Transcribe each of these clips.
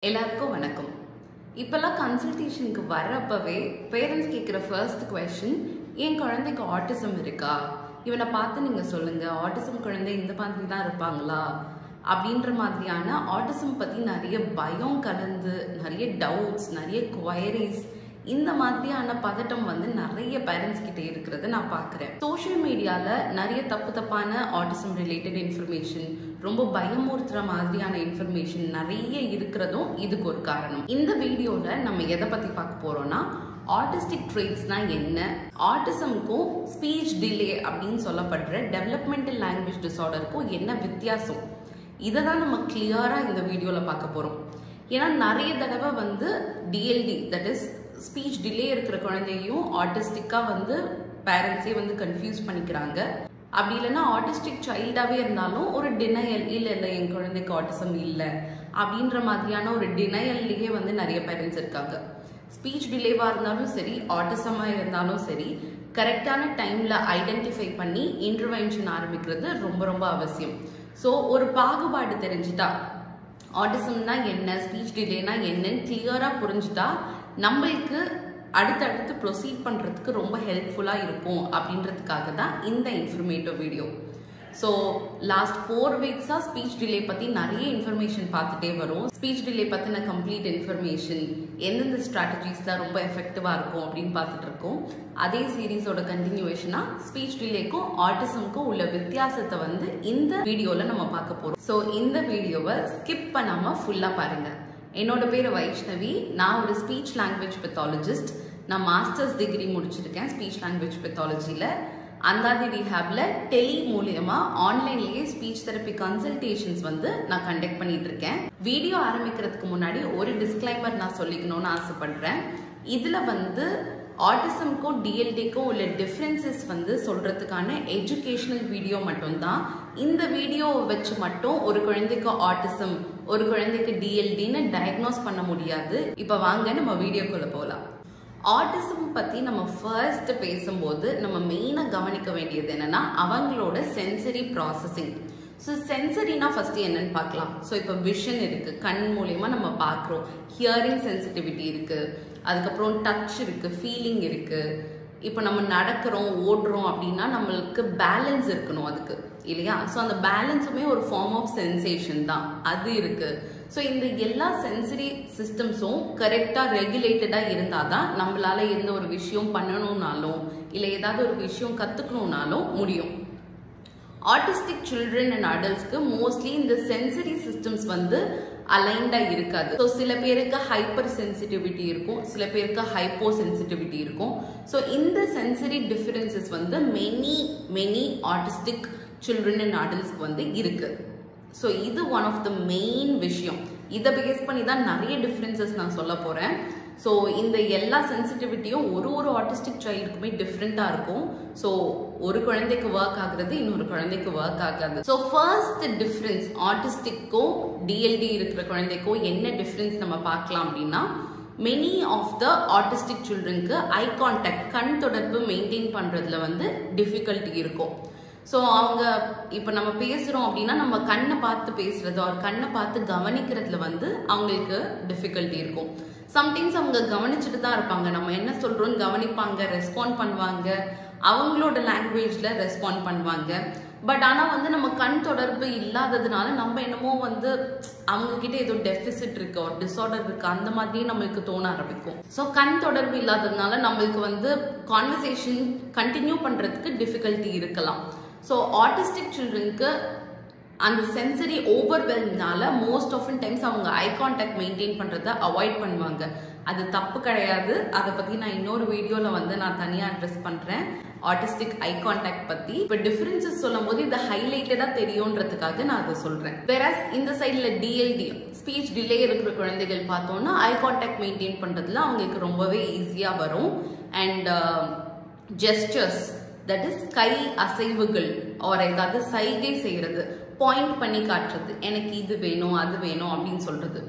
எல்லாருக்கும் வணக்கம். இப்பெல்லாம் கன்சல்டேஷனுக்கு வரப்பவே பேரண்ட்ஸ் கேட்குற ஃபர்ஸ்ட் கொஸ்டின், என் குழந்தைக்கு ஆட்டிசம் இருக்கா, இவனை பார்த்து நீங்கள் சொல்லுங்கள், ஆட்டிசம் குழந்தை இந்த மாதிரி தான் இருப்பாங்களா அப்படின்ற மாதிரியான ஆட்டிசம் பற்றி நிறைய பயம் கலந்து நிறைய டவுட்ஸ், நிறைய குவைரிஸ், இந்த மாதிரியான பதட்டம் நிறைய பேரண்ட்ஸ் கிட்ட இருக்கிறத நான் பார்க்குறேன். சோஷியல் மீடியாவில் நிறைய தப்பான ஆட்டிசம் ரிலேட்டட் இன்ஃபர்மேஷன், ரொம்ப பயமுறுத்துற மாதிரியான இன்ஃபர்மேஷன் நிறைய இருக்கிறதும் இதுக்கு ஒரு காரணம். இந்த வீடியோவில் நம்ம எதை பற்றி பார்க்க போகிறோம்னா, ஆட்டிஸ்டிக் ட்ரெய்ட்ஸ்னா என்ன, ஆட்டிசம்க்கும் ஸ்பீச் டிலே அப்படின்னு சொல்லப்படுற டெவலப்மெண்டல் லாங்குவேஜ் டிஸார்டருக்கும் என்ன வித்தியாசம், இதை தான் நம்ம கிளியராக இந்த வீடியோவில் பார்க்க போகிறோம். ஏன்னா நிறைய தடவை TLD, that is speech delay இருக்கிற குழந்தையும் ஆட்டிஸ்டிக்காக பேரண்ட்ஸே கன்ஃபியூஸ் பண்ணிக்கிறாங்க. அப்படி இல்லைன்னா ஆட்டிஸ்டிக் சைல்டாகவே இருந்தாலும் ஒரு டினையல், இல்லை என் குழந்தைக்கு ஆட்டிசம் இல்லை அப்படின்ற மாதிரியான ஒரு டினையல்லையே நிறைய பேரண்ட்ஸ் இருக்காங்க. ஸ்பீச் டிலேவாக இருந்தாலும் சரி, ஆட்டிசமாக இருந்தாலும் சரி, கரெக்டான டைமில் ஐடென்டிஃபை பண்ணி இன்டர்வென்ஷன் ஆரம்பிக்கிறது ரொம்ப ரொம்ப அவசியம். ஸோ ஒரு பாகுபாடு தெரிஞ்சுட்டா, ஆட்டிசம்னா என்ன, ஸ்பீச் டிலேனா என்னன்னு கிளியராக புரிஞ்சுட்டா நம்மளுக்கு அடுத்தடுத்து ப்ரொசீட் பண்ணுறதுக்கு ரொம்ப ஹெல்ப்ஃபுல்லாக இருக்கும் அப்படின்றதுக்காக தான் இந்த இன்ஃபர்மேட்டிவ் வீடியோ. ஸோ லாஸ்ட் 4 வீக்ஸாக ஸ்பீச் டிலே பற்றி நிறைய இன்ஃபர்மேஷன் பார்த்துட்டே வரும். ஸ்பீச் டிலே பற்றின கம்ப்ளீட் இன்ஃபர்மேஷன், எந்தெந்த ஸ்ட்ராட்டஜிஸ்லாம் ரொம்ப எஃபெக்டிவாக இருக்கும் அப்படின்னு பார்த்துட்டு இருக்கோம். அதே சீரீஸோட கண்டினியூவேஷனாக ஸ்பீச் டிலேக்கும் ஆட்டிசம்க்கும் உள்ள வித்தியாசத்தை இந்த வீடியோவில் நம்ம பார்க்க போகிறோம். ஸோ இந்த வீடியோவை ஸ்கிப் பண்ணாமல் ஃபுல்லாக பாருங்கள். என்னோட பேர் வைஷ்ணவி. நான் ஒரு ஸ்பீச் லாங்குவேஜ் பெத்தாலஜிஸ்ட். நான் மாஸ்டர்ஸ் டிகிரி முடிச்சிருக்கேன் ஸ்பீச் லாங்குவேஜ் பெத்தாலஜியில். அந்தாதி ரீஹாப்ல டெலி மூலமா ஆன்லைன்லேயே ஸ்பீச் தெரப்பி கன்சல்டேஷன்ஸ் நான் கண்டக்ட் பண்ணிட்டு இருக்கேன். வீடியோ ஆரம்பிக்கிறதுக்கு முன்னாடி ஒரு டிஸ்க்ளைமர் நான் சொல்லிக்கணும்னு ஆசைப்படுறேன். இதுல ஆட்டிசம்க்கும் டிஎல்டிக்கும் உள்ள டிஃப்ரென்சஸ் சொல்றதுக்கான எஜுகேஷனல் வீடியோ மட்டும்தான். இந்த வீடியோவை வச்சு மட்டும் ஒரு குழந்தைக்கு ஆட்டிசம், ஒரு குழந்தைக்கு டிஎல்டின்னு டயக்னோஸ் பண்ண முடியாது. இப்ப வாங்க நம்ம வீடியோக்குள்ள போகலாம். ஆட்டிசம் பத்தி நம்ம ஃபர்ஸ்ட் பேசும்போது நம்ம மெயினா கவனிக்க வேண்டியது என்னன்னா, அவங்களோட சென்சரி ப்ராசஸிங். ஸோ சென்சரினா ஃபர்ஸ்ட் என்னன்னு பார்க்கலாம். ஸோ இப்போ விஷன் இருக்கு, கண் மூலியமா நம்ம பார்க்குறோம். ஹியரிங் சென்சிட்டிவிட்டி இருக்கு, அதுக்கப்புறம் டச் இருக்கு, ஃபீலிங் இருக்கு. இப்போ நம்ம நடக்கிறோம், ஓடுறோம் அப்படின்னா நம்மளுக்கு பேலன்ஸ் இருக்கணும் அதுக்கு, இல்லையா? ஸோ அந்த பேலன்ஸுமே ஒரு ஃபார்ம் ஆஃப் சென்சேஷன் தான், அது இருக்கு. ஸோ இந்த எல்லா சென்சரி சிஸ்டம்ஸும் கரெக்டாக ரெகுலேட்டடாக இருந்தால் தான் நம்மளால எந்த ஒரு விஷயம் பண்ணணும்னாலும் இல்லை ஏதாவது ஒரு விஷயம் கற்றுக்கணும்னாலும் முடியும். ஆட்டிஸ்டிக் சில்ட்ரன் அண்ட் அடல்ட்ஸ்க்கு மோஸ்ட்லி இந்த சென்சரி சிஸ்டம்ஸ் அலைண்டா இருக்காது. ஸோ சில பேருக்கு ஹைப்பர் சென்சிட்டிவிட்டி இருக்கும், சில பேருக்கு ஹைப்போ சென்சிட்டிவிட்டி இருக்கும். ஸோ இந்த sensory differences many autistic children and அடல்ட்ஸ்க்கு இருக்கு. ஸோ இது ஒன் ஆஃப் த மெயின் விஷயம். இதை பேஸ் பண்ணி தான் நிறைய டிஃப்ரென்சஸ் நான் சொல்ல போறேன். ஸோ இந்த எல்லா சென்சிட்டிவிட்டியும் ஒரு ஆட்டிஸ்டிக் சைல்டுக்குமே டிஃப்ரெண்டா இருக்கும். ஸோ ஒரு குழந்தைக்கு ஒர்க் ஆகுறது இன்னொரு குழந்தைக்கு ஒர்க் ஆகாது. ஸோ ஃபர்ஸ்ட் டிஃப்ரென்ஸ், ஆட்டிஸ்டிக்கும் டிஎல்டி இருக்கிற குழந்தைக்கும் என்ன டிஃப்ரென்ஸ் நம்ம பார்க்கலாம் அப்படின்னா, மெனி ஆஃப் த ஆட்டிஸ்டிக் சில்ட்ரனுக்கு ஐ கான்டாக்ட், கண் தொடர்பு மெயின்டைன் பண்றதுல டிஃபிகல்ட்டி இருக்கும். ஸோ அவங்க இப்போ நம்ம பேசுகிறோம் அப்படின்னா நம்ம கண்ணை பார்த்து பேசுறது, ஒரு கண்ணை பார்த்து கவனிக்கிறதுல அவங்களுக்கு டிஃபிகல்ட்டி இருக்கும். சம்டைம்ஸ் அவங்க கவனிச்சுட்டு தான் இருப்பாங்க, நம்ம என்ன சொல்கிறோன்னு கவனிப்பாங்க, ரெஸ்பாண்ட் பண்ணுவாங்க, அவங்களோட லாங்குவேஜில் ரெஸ்பாண்ட் பண்ணுவாங்க. பட் ஆனால் நம்ம கண் தொடர்பு இல்லாததுனால நம்ம என்னமோ அவங்க கிட்ட ஏதோ டெபிசிட் இருக்கு, ஒரு டிஸார்டர் இருக்கு, அந்த மாதிரியே நம்மளுக்கு தோண ஆரம்பிக்கும். ஸோ கண் தொடர்பு இல்லாததுனால நம்மளுக்கு கான்வர்சேஷன் கண்டினியூ பண்ணுறதுக்கு டிஃபிகல்ட்டி இருக்கலாம். ஸோ ஆட்டிஸ்டிக் சில்ட்ரனுக்கு அந்த சென்சரி ஓவர்வெல்ம்னால மோஸ்ட் ஆஃப் டைம்ஸ் அவங்க ஐ கான்டாக்ட் மெயின்டைன் பண்ணுறத அவாய்ட் பண்ணுவாங்க. அது தப்பு கிடையாது. அதை பற்றி நான் இன்னொரு வீடியோவில் நான் தனியாக அட்ரெஸ் பண்ணுறேன், ஆட்டிஸ்டிக் ஐ கான்டாக்ட் பற்றி. இப்போ டிஃபரன்சஸ் சொல்லும் போது இது ஹைலைட்டடாக தெரியுன்றதுக்காக நான் அதை சொல்கிறேன். வேற இந்த சைடில் டிஎல்டி, ஸ்பீச் டிலே இருக்கிற குழந்தைகள் பார்த்தோன்னா ஐ கான்டாக்ட் மெயின்டைன் பண்ணுறதுல அவங்களுக்கு ரொம்பவே ஈஸியாக வரும். அண்ட் ஜெஸ்டர்ஸ், தட் இஸ் கை அசைவுகள், ஒரு ஏதாவது சைகை செய்யறது, பாயிண்ட் பண்ணி காட்டுறது, எனக்கு இது வேணும் அது வேணும் அப்படின்னு சொல்றது.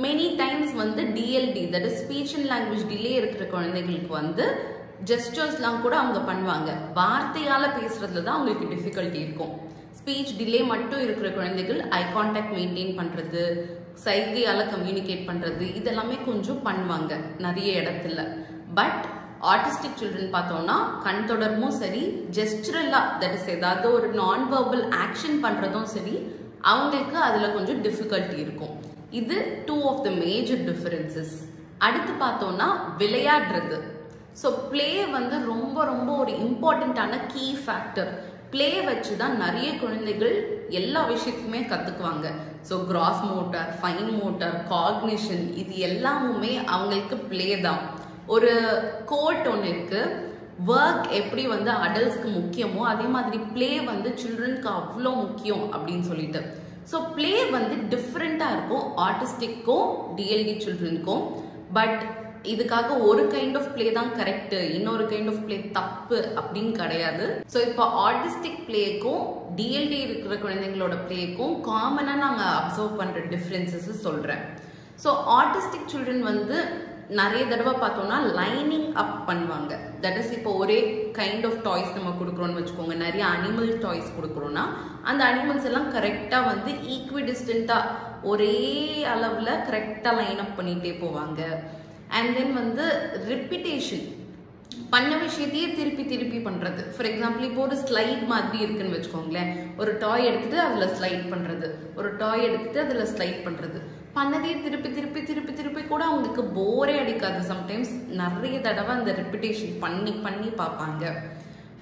Many times TLD, that is speech and language delay இருக்கிற குழந்தைகளுக்கு ஜெஸ்டர்ஸ்லாம் கூட அவங்க பண்ணுவாங்க. வார்த்தையால பேசுறதுல தான் அவங்களுக்கு டிஃபிகல்ட்டி இருக்கும். ஸ்பீச் டிலே மட்டும் இருக்கிற குழந்தைகள் ஐ கான்டாக்ட் மெயின்டைன் பண்றது, சைகையால கம்யூனிகேட் பண்றது இதெல்லாமே கொஞ்சம் பண்ணுவாங்க நிறைய இடத்துல. பட் ஆர்டிஸ்டிக் சில்ட்ரன் பார்த்தோம்னா கண் தொடர்பும் சரி, ஜெஸ்டரலா தட் இஸ் ஏதாவது ஒரு நான் வெர்பல் ஆக்ஷன் பண்றதும் சரி, அவங்களுக்கு அதுல கொஞ்சம் டிஃபிகல்ட்டி இருக்கும். இது 2 ஆஃப் த மேஜர் டிஃபரன்சஸ். அடுத்து பார்த்தோம்னா விளையாடுறது. ஸோ பிளே வந்து ரொம்ப ரொம்ப ஒரு இம்பார்ட்டண்ட்டான கீ ஃபேக்டர். பிளே வச்சு தான் நிறைய குழந்தைகள் எல்லா விஷயத்துக்குமே கற்றுக்குவாங்க. So cross motor, fine motor, cognition இது எல்லாமுமே அவங்களுக்கு பிளே தான். ஒரு கோட் ஒன்று இருக்கு, ஒர்க் எப்படி வந்து அடல்ட்ஸ்க்கு முக்கியமோ அதே மாதிரி பிளே வந்து சில்ட்ரனுக்கு அவ்வளோ முக்கியம் அப்படின்னு சொல்லிட்டு. ஸோ பிளே வந்து டிஃப்ரெண்ட்டாக இருக்கும் ஆர்டிஸ்டிக்கும் டிஎல்டி சில்ட்ரனுக்கும். பட் இதுக்காக ஒரு கைண்ட் ஆஃப் பிளே தான் கரெக்ட், இன்னொரு கைண்ட் ஆஃப் பிளே தப்பு அப்படின்னு கிடையாது. ஸோ இப்போ ஆர்டிஸ்டிக் பிளேக்கும் டிஎல்டி இருக்கிற குழந்தைங்களோட பிளேக்கும் காமனாக நாங்கள் அப்சர்வ் பண்ணுற டிஃப்ரென்சஸ் சொல்கிறேன். ஸோ ஆர்டிஸ்டிக் சில்ட்ரன் வந்து நிறைய தடவை பார்த்தோம்னா லைனிங் அப் பண்ணுவாங்க. தட் இஸ் இப்போ ஒரே கைண்ட் ஆஃப் டாய்ஸ் நம்ம கொடுக்குறோன்னு வச்சுக்கோங்க, நிறைய அனிமல் டாய்ஸ் கொடுக்குறோன்னா அந்த அனிமல்ஸ் எல்லாம் கரெக்டாக வந்து ஈக்விடிஸ்டண்ட்டாக ஒரே அளவில் கரெக்டாக லைன் அப் பண்ணிகிட்டே போவாங்க. அண்ட் தென் வந்து ரிப்பிட்டேஷன், பண்ண விஷயத்தையே திருப்பி திருப்பி பண்ணுறது. ஃபார் எக்ஸாம்பிள் இப்போ ஒரு ஸ்லைட் மாதிரி இருக்குன்னு வச்சுக்கோங்களேன், ஒரு டாய் எடுத்துட்டு அதில் ஸ்லைட் பண்ணுறது, ஒரு டாய் எடுத்துட்டு அதில் ஸ்லைட் பண்ணுறது, பண்ணதே திருப்பி திருப்பி திருப்பி திருப்பி கூட அவங்களுக்கு போரே அடிக்காது. சம்டைம்ஸ் நிறைய தடவை அந்த ரிப்பிட்டேஷன் பண்ணி பண்ணி பார்ப்பாங்க.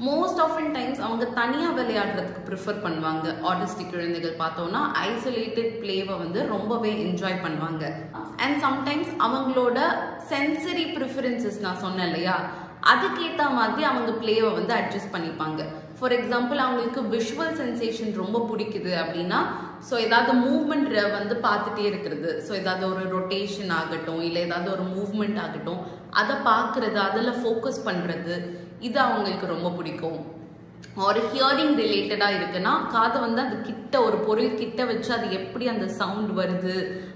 மோஸ்ட் ஆஃபன் டைம்ஸ் அவங்க தனியாக விளையாடுறதுக்கு ப்ரிஃபர் பண்ணுவாங்க. ஆர்டிஸ்டிக் குழந்தைகள் பார்த்தோம்னா ஐசோலேட்டட் பிளேவை வந்து ரொம்பவே என்ஜாய் பண்ணுவாங்க. அண்ட் சம்டைம்ஸ் அவங்களோட சென்சரி ப்ரிஃபரன்சஸ் நான் சொன்னேன் இல்லையா, அதுக்கேற்ற மாதிரி அவங்க பிளேவை வந்து அட்ஜஸ்ட் பண்ணிப்பாங்க. ஃபார் எக்ஸாம்பிள் அவங்களுக்கு விஷுவல் சென்சேஷன் ரொம்ப பிடிக்குது அப்படின்னா, ஸோ ஏதாவது மூவ்மெண்ட் வந்து பார்த்துட்டே இருக்கிறது, ஸோ ஏதாவது ஒரு ரொட்டேஷன் ஆகட்டும் இல்லை ஏதாவது ஒரு மூவ்மெண்ட் ஆகட்டும் அதை பார்க்கறது, அதில் ஃபோக்கஸ் பண்ணுறது இது அவங்களுக்கு ரொம்ப பிடிக்கும். ஒரு ஹியரிங் ரிலேட்டடாக இருக்குன்னா காதை வந்து அது கிட்ட ஒரு பொருள் கிட்ட வச்சு அது எப்படி அந்த சவுண்ட் வருது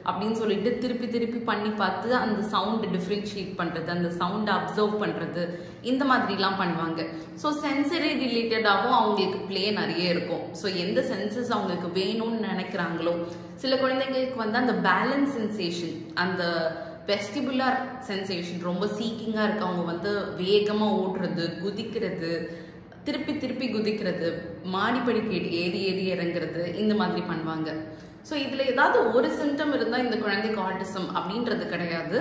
அப்படின்னு சொல்லிட்டு திருப்பி திருப்பி பண்ணி பார்த்து அந்த சவுண்ட் டிஃப்ரென்ஷியேட் பண்ணுறது, அந்த சவுண்டை அப்சர்வ் பண்ணுறது, இந்த மாதிரிலாம் பண்ணுவாங்க. ஸோ சென்சரி ரிலேட்டடாகவும் அவங்களுக்கு பிளே நிறைய இருக்கும். ஸோ எந்த சென்சஸ் அவங்களுக்கு வேணும்னு நினைக்கிறாங்களோ, சில குழந்தைங்களுக்கு வந்து அந்த பேலன்ஸ் சென்சேஷன், அந்த வெஸ்டிபுலர் சென்சேஷன் ரொம்ப சீக்கிங்காக இருக்கு, அவங்க வந்து வேகமாக ஓடுறது, குதிக்கிறது, திருப்பி திருப்பி குதிக்கிறது, மாடிப்படிக்கு ஏறி ஏறி இறங்குறது, இந்த மாதிரி பண்ணுவாங்க. ஸோ இதில் ஏதாவது ஒரு சிம்டம் இருந்தால் இந்த குழந்தைக்கு ஆட்டிசம் அப்படின்றது கிடையாது.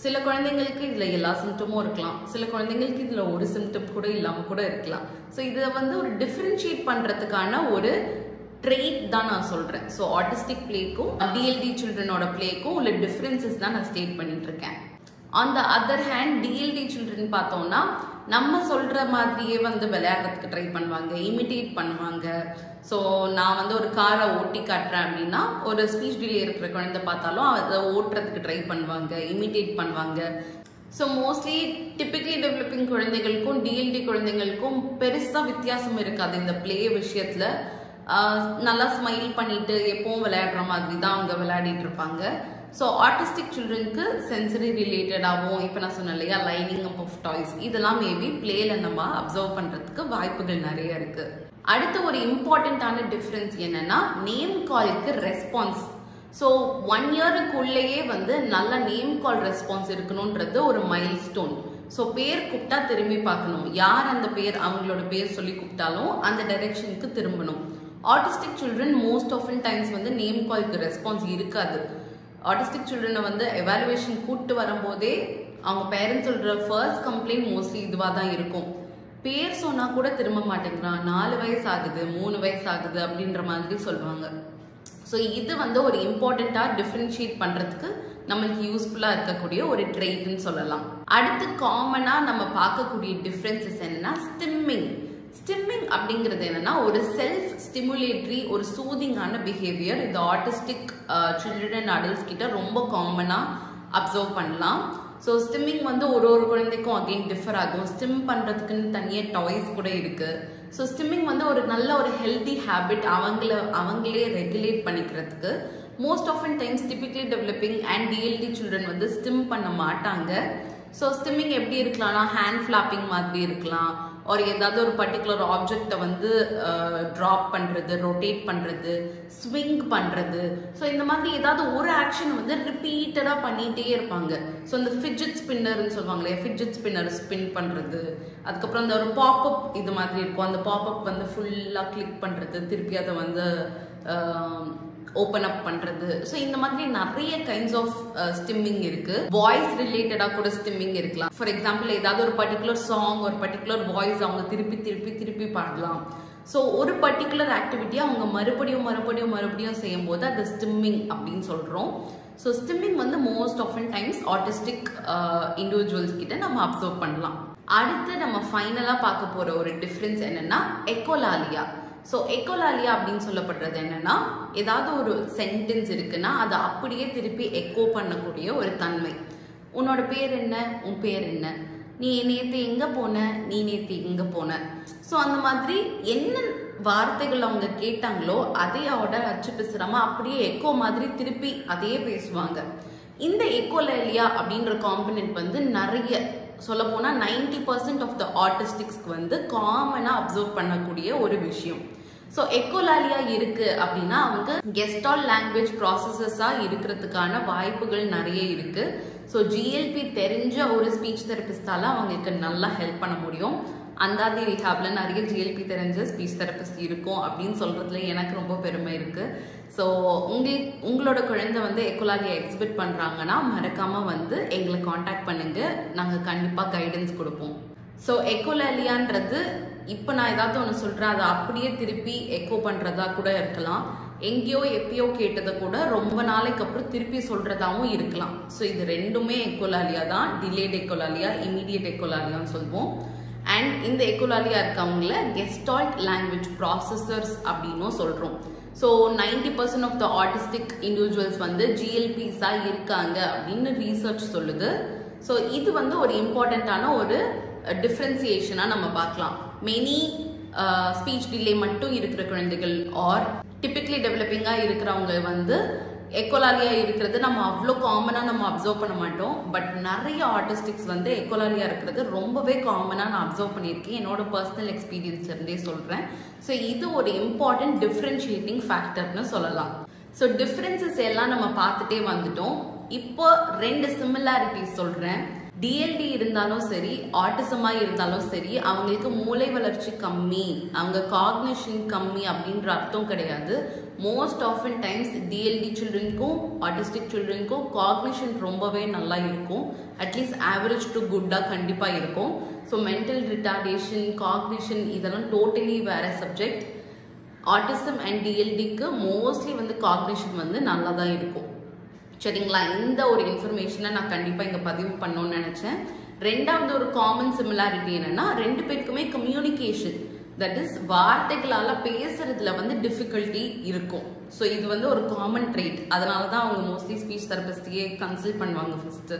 சில குழந்தைங்களுக்கு இதில் எல்லா சிம்டமும் இருக்கலாம், சில குழந்தைங்களுக்கு இதில் ஒரு சிம்டம் கூட இல்லாமல் கூட இருக்கலாம். ஸோ இதை வந்து ஒரு டிஃப்ரென்ஷியேட் பண்ணுறதுக்கான ஒரு ட்ரெய்ட் தான் நான் சொல்கிறேன். ஸோ ஆர்டிஸ்டிக் பிளேக்கும் டிஎல்டி சில்ட்ரனோட பிளேக்கும் உள்ள டிஃப்ரென்சஸ் தான் நான் ஸ்டேட் பண்ணிட்டு இருக்கேன். On the other hand TLD children பார்த்தோம்னா நம்ம சொல்கிற மாதிரியே வந்து விளையாடுறதுக்கு ட்ரை பண்ணுவாங்க, இமிட்டேட் பண்ணுவாங்க. ஸோ நான் வந்து ஒரு காரை ஓட்டி காட்டுறேன் அப்படின்னா ஒரு ஸ்பீச் டிலே இருக்கிற குழந்தை பார்த்தாலும் அதை ஓட்டுறதுக்கு ட்ரை பண்ணுவாங்க, இமிட்டேட் பண்ணுவாங்க. ஸோ மோஸ்ட்லி டிப்பிக்கலி டெவலப்பிங் குழந்தைகளுக்கும் டிஎல்டி குழந்தைங்களுக்கும் பெருசாக வித்தியாசம் இருக்காது இந்த பிளே விஷயத்தில். நல்லா ஸ்மைல் பண்ணிட்டு எப்பவும் விளையாடுற மாதிரி தான் அவங்க விளையாடிட்டு இருப்பாங்க. ஸோ ஆர்டிஸ்டிக் சில்ட்ரனுக்கு சென்சரி ரிலேட்டடாகவும் இப்போ நான் சொன்னேன் இல்லையா லைனிங் அப் ஆஃப் டாய்ஸ் இதெல்லாம் மேபி பிளேல நம்ம அப்சர்வ் பண்ணுறதுக்கு வாய்ப்புகள் நிறைய இருக்கு. அடுத்த ஒரு இம்பார்ட்டண்ட்டான டிஃப்ரென்ஸ் என்னன்னா நேம் காலுக்கு ரெஸ்பான்ஸ். ஸோ 1 இயருக்குள்ளேயே வந்து நல்ல நேம் கால் ரெஸ்பான்ஸ் இருக்கணுன்றது ஒரு மைல் ஸ்டோன். ஸோ பேர் கூப்பிட்டா திரும்பி பார்க்கணும், யார் அந்த பேர் அவங்களோட பேர் சொல்லி கூப்பிட்டாலும் அந்த டைரெக்ஷனுக்கு திரும்பணும். Autistic children most often times வந்து நேம் கால்க்கு ரெஸ்பான்ஸ் இருக்காது. ஆர்டிஸ்டிக் சில்ட்ரனை வந்து எவாலுவேஷன் கூப்பிட்டு வரும்போதே அவங்க பேரண்ட்ஸ் சொல்கிற ஃபர்ஸ்ட் கம்ப்ளைண்ட் மோஸ்ட்லி இதுவாக தான் இருக்கும். பேர் சொன்னால் கூட திரும்ப மாட்டேங்கிறான், 4 வயசு ஆகுது, 3 வயசு ஆகுது அப்படின்ற மாதிரி சொல்லுவாங்க. ஸோ இது வந்து ஒரு இம்பார்ட்டண்ட்டாக டிஃப்ரென்ஷியேட் பண்ணுறதுக்கு நம்மளுக்கு யூஸ்ஃபுல்லாக இருக்கக்கூடிய ஒரு ட்ரெய்ட்னு சொல்லலாம். அடுத்து காமனாக நம்ம பார்க்கக்கூடிய டிஃப்ரென்சஸ் என்னன்னா ஸ்டிம்மிங். ஸ்டிம்மிங் அப்படிங்கிறது என்னன்னா ஒரு செல்ஃப் ஸ்டிமுலேட்டரி ஒரு சூதிங்கான பிஹேவியர். இது ஆர்டிஸ்டிக் சில்ட்ரன் அண்ட் அடல்ட்ஸ் கிட்ட ரொம்ப காமனாக அப்சர்வ் பண்ணலாம். ஸோ ஸ்டிம்மிங் வந்து ஒரு குழந்தைக்கும் அகெயின் டிஃபர் ஆகும். ஸ்டிம் பண்ணுறதுக்குன்னு தனியாக டாய்ஸ் கூட இருக்கு. ஸோ ஸ்டிம்மிங் வந்து ஒரு நல்ல ஒரு ஹெல்தி ஹேபிட், அவங்களே ரெகுலேட் பண்ணிக்கிறதுக்கு. Most often times typically developing and DLD children வந்து ஸ்டிம் பண்ண மாட்டாங்க. ஸோ ஸ்டிம்மிங் எப்படி இருக்கலாம்னா ஹேண்ட் ஃபிளாப்பிங் மாதிரி இருக்கலாம், ஒரு ஏதாவது ஒரு பர்டிகுலர் ஆப்ஜெக்டை வந்து ட்ராப் பண்றது, ரொட்டேட் பண்றது, ஸ்விங் பண்றது. ஸோ இந்த மாதிரி ஏதாவது ஒரு ஆக்ஷன் வந்து ரிப்பீட்டடா பண்ணிட்டே இருப்பாங்க. ஸோ இந்த ஃபிட்ஜெட் ஸ்பின்னர்னு சொல்லுவாங்க இல்லையா, ஃபிட்ஜெட் ஸ்பின்னர் ஸ்பின் பண்றது. அதுக்கப்புறம் அந்த ஒரு பாப்அப் இது மாதிரி இருக்கும், அந்த பாப்அப் வந்து ஃபுல்லா கிளிக் பண்றது, திருப்பி அதை வந்து ஓப்பன் அப் பண்றது. ஸோ இந்த மாதிரி நிறைய கைண்ட்ஸ் ஆஃப் ஸ்டிம்மிங் இருக்கு. வாய்ஸ் ரிலேட்டடா கூட ஸ்டிம்மிங் இருக்கலாம். ஃபார் எக்ஸாம்பிள் ஏதாவது ஒரு பர்டிகுலர் சாங், ஒரு பர்டிகுலர் வாய்ஸ் அவங்க திருப்பி திருப்பி திருப்பி பாடலாம். ஸோ ஒரு பர்டிகுலர் ஆக்டிவிட்டியை அவங்க மறுபடியும் செய்யும் போது அது ஸ்டிம்மிங் அப்படின்னு சொல்றோம். ஸோ ஸ்டிம்மிங் வந்து most often times autistic individuals கிட்ட நம்ம அப்சர்வ் பண்ணலாம். அடுத்து நம்ம ஃபைனலா பார்க்க போற ஒரு டிஃபரன்ஸ் என்னன்னா எக்கோலாலியா. ஸோ எக்கோலாலியா அப்படின்னு சொல்லப்படுறது என்னன்னா, ஏதாவது ஒரு சென்டென்ஸ் இருக்குன்னா அதை அப்படியே திருப்பி எக்கோ பண்ணக்கூடிய ஒரு தன்மை. உன்னோட பேர் என்ன, உன் பேர் என்ன, நீ நேற்று எங்க போன, நீ நேற்று எங்க போன. ஸோ அந்த மாதிரி என்ன வார்த்தைகள் அவங்க கேட்டாங்களோ அதையோட அச்சு பிசுறாம அப்படியே எக்கோ மாதிரி திருப்பி அதையே பேசுவாங்க. இந்த எக்கோலாலியா அப்படின்ற காம்பனன்ட் வந்து நிறைய சொல்ல போனா 90% ஆஃப் த ஆட்டிஸ்டிக்ஸ்க்கு வந்து காமனா அப்சர்வ் பண்ணக்கூடிய ஒரு விஷயம். ஸோ எக்கோலாலியா இருக்கு அப்படின்னா அவங்க கெஸ்டால் லாங்குவேஜ் ப்ராசஸஸா இருக்கிறதுக்கான வாய்ப்புகள் நிறைய இருக்கு. ஸோ ஜிஎல்பி தெரிஞ்ச ஒரு ஸ்பீச் தெரபிஸ்டால அவங்களுக்கு நல்லா ஹெல்ப் பண்ண முடியும். அந்தாதி ரிஹாப்ல நிறைய ஜிஎல்பி தெரிஞ்ச ஸ்பீச் தெரபிஸ்ட் இருக்கும் அப்படின்னு சொல்றதுல எனக்கு ரொம்ப பெருமை இருக்கு. ஸோ உங்களோட குழந்தை வந்து எக்கோலாலியா எக்ஸிபிட் பண்றாங்கன்னா மறக்காம வந்து எங்களை காண்டாக்ட் பண்ணுங்க, நாங்கள் கண்டிப்பா கைடன்ஸ் கொடுப்போம். ஸோ எக்கோலாலியான்றது இப்போ நான் ஏதாவது ஒன்று சொல்றேன் அதை அப்படியே திருப்பி எக்கோ பண்றதா கூட இருக்கலாம். எங்கேயோ எப்பயோ கேட்டதை கூட ரொம்ப நாளைக்கு அப்புறம் திருப்பி சொல்றதாவும் இருக்கலாம். ஸோ இது ரெண்டுமே எக்கோலாலியா தான். டிலேட் எக்கோலாலியா, இமீடியட் எக்கோலாலியான்னு சொல்லுவோம். அண்ட் இந்த எக்கோலாலியா இருக்கவங்கள கெஸ்டால்ட் லாங்குவேஜ் ப்ராசஸர்ஸ் அப்படின்னும் சொல்றோம். So 90% of the autistic individuals வந்து ஜிஎல்பிஸா இருக்காங்க அப்படின்னு ரீசர்ச் சொல்லுது. ஸோ இது வந்து ஒரு இம்பார்ட்டண்ட்டான ஒரு டிஃபரன்சியேஷனா நம்ம பார்க்கலாம். மெனி ஸ்பீச் டிலே மட்டும் இருக்கிற குழந்தைகள் ஆர் டிபிக்லி டெவலப்பிங்கா இருக்கிறவங்க வந்து எக்கோலாலியா இருக்கிறது நம்ம அவ்வளோ காமனாக நம்ம அப்சர்வ் பண்ண மாட்டோம். பட் நிறைய ஆர்டிஸ்டிக்ஸ் வந்து எக்கோலாலியா இருக்கிறது ரொம்பவே காமனாக நான் அப்சர்வ் பண்ணியிருக்கேன், என்னோட பர்சனல் எக்ஸ்பீரியன்ஸ் இருந்தே சொல்கிறேன். ஸோ இது ஒரு இம்பார்ட்டன்ட் டிஃப்ரென்ஷியேட்டிங் ஃபேக்டர்னு சொல்லலாம். ஸோ டிஃப்ரென்சஸ் எல்லாம் நம்ம பார்த்துட்டே வந்துட்டோம். இப்போ 2 சிமிலாரிட்டிஸ் சொல்கிறேன். டிஎல்டி இருந்தாலும் சரி, ஆட்டிசமா இருந்தாலும் சரி, அவங்களுக்கு மூளை வளர்ச்சி கம்மி, அவங்க காக்னிஷன் கம்மி அப்படின்ற அர்த்தம் கிடையாது. மோஸ்ட் ஆஃபன் டைம்ஸ் டிஎல்டி சில்ட்ரனுக்கும் ஆட்டிஸ்டிக் சில்ட்ரனுக்கும் காக்னிஷன் ரொம்பவே நல்லா இருக்கும். அட்லீஸ்ட் ஆவரேஜ் டு குட்டாக கண்டிப்பாக இருக்கும். ஸோ மென்டல் ரிட்டார்டேஷன், காக்னிஷன் இதெல்லாம் டோட்டலி வேற சப்ஜெக்ட். ஆட்டிசம் அண்ட் டிஎல்டிக்கு மோஸ்ட்லி வந்து காக்னிஷன் வந்து நல்லா தான் இருக்கும். சரிங்களா? இந்த ஒரு இன்ஃபர்மேஷனை நான் கண்டிப்பாக இங்கே பதிவு பண்ணணும்னு நினச்சேன். ரெண்டாவது ஒரு காமன் சிமிலாரிட்டி என்னன்னா, 2 பேருக்குமே கம்யூனிகேஷன், தட் இஸ் வார்த்தைகளால் பேசுறதுல வந்து டிஃபிகல்ட்டி இருக்கும். ஸோ இது வந்து ஒரு காமன் ட்ரெய்ட். அதனால தான் அவங்க மோஸ்ட்லி ஸ்பீச் தெரபிஸ்டையே கன்சல்ட் பண்ணுவாங்க ஃபர்ஸ்ட்.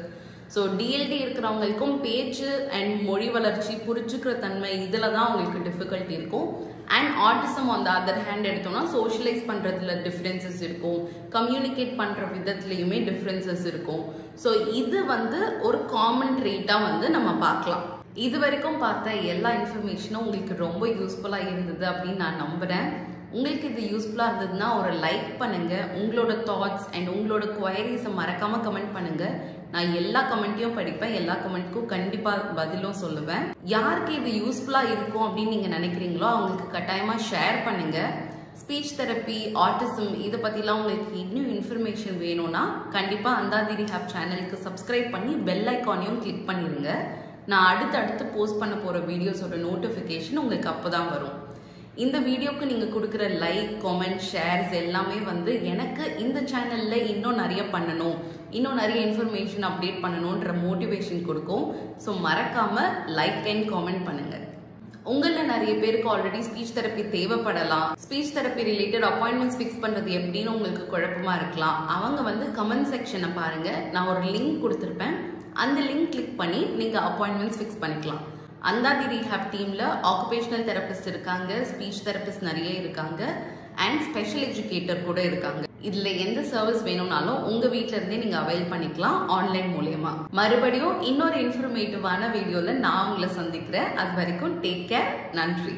ஸோ டிஎல்டி இருக்கிறவங்களுக்கும் பேச்சு அண்ட் மொழி வளர்ச்சி, புரிஞ்சுக்கிற தன்மை இதில் தான் அவங்களுக்கு டிஃபிகல்ட்டி இருக்கும். And autism on the other hand எடுத்தோம்னா சோஷியலைஸ் பண்ணுறதுல டிஃப்ரென்சஸ் இருக்கும், கம்யூனிகேட் பண்ணுற விதத்துலையுமே டிஃப்ரென்சஸ் இருக்கும். ஸோ இது வந்து ஒரு காமன் ட்ரெய்ட்டாக வந்து நம்ம பார்க்கலாம். இது வரைக்கும் பார்த்த எல்லா இன்ஃபர்மேஷனும் உங்களுக்கு ரொம்ப யூஸ்ஃபுல்லாக இருந்தது அப்படின்னு நான் நம்புகிறேன். உங்களுக்கு இது யூஸ்ஃபுல்லாக இருந்ததுன்னா ஒரு லைக் பண்ணுங்க, உங்களோட தாட்ஸ் அண்ட் உங்களோட குவைரிஸை மறக்காம கமெண்ட் பண்ணுங்க. நான் எல்லா கமெண்ட்டையும் படிப்பேன், எல்லா கமெண்ட்க்கும் கண்டிப்பாக பதிலும் சொல்லுவேன். யாருக்கு இது யூஸ்ஃபுல்லாக இருக்கும் அப்படின்னு நீங்கள் நினைக்கிறீங்களோ அவங்களுக்கு கட்டாயமாக ஷேர் பண்ணுங்க. ஸ்பீச் தெரப்பி, ஆட்டிசம் இதை பற்றிலாம் உங்களுக்கு இன்னும் இன்ஃபர்மேஷன் வேணும்னா கண்டிப்பாக அந்தாதி ரிஹாப் சேனலுக்கு சப்ஸ்கிரைப் பண்ணி பெல் ஐக்கானையும் கிளிக் பண்ணிடுங்க. நான் அடுத்து போஸ்ட் பண்ண போகிற வீடியோஸோட நோட்டிஃபிகேஷன் உங்களுக்கு அப்போ தான் வரும். இந்த வீடியோக்கு நீங்கள் கொடுக்குற லைக், கமெண்ட், ஷேர்ஸ் எல்லாமே வந்து எனக்கு இந்த சேனலில் இன்னும் நிறைய பண்ணணும், இன்னும் நிறைய இன்ஃபர்மேஷன் அப்டேட் பண்ணணுன்ற மோட்டிவேஷன் கொடுக்கும். ஸோ மறக்காமல் லைக் அண்ட் கமெண்ட் பண்ணுங்கள். உங்களில் நிறைய பேருக்கு ஆல்ரெடி ஸ்பீச் தெரப்பி தேவைப்படலாம். Speech therapy related appointments fix பண்ணுறது எப்படின்னு உங்களுக்கு குழப்பமாக இருக்கலாம். அவங்க வந்து கமெண்ட் செக்ஷனை பாருங்கள், நான் ஒரு லிங்க் கொடுத்துருப்பேன். அந்த லிங்க் கிளிக் பண்ணி நீங்கள் அப்பாயின்மெண்ட்ஸ் ஃபிக்ஸ் பண்ணிக்கலாம். அந்தாதி ரிஹாப் டீமில் ஆக்குபேஷனல் தெரபிஸ்ட் இருக்காங்க, ஸ்பீச் தெரபிஸ்ட் நிறைய இருக்காங்க. அண்ட் ஸ்பெஷல் எஜுகேட்டர் கூட இருக்காங்க. இதுல எந்த சர்வீஸ் வேணும்னாலும் உங்க வீட்ல இருந்தே நீங்க அவைல் பண்ணிக்கலாம் ஆன்லைன் மூலமா. மறுபடியும் இன்னொரு இன்ஃபர்மேட்டிவான வீடியோல நான் உங்களை சந்திக்கிறேன். அது வரைக்கும் டேக் கேர். நன்றி.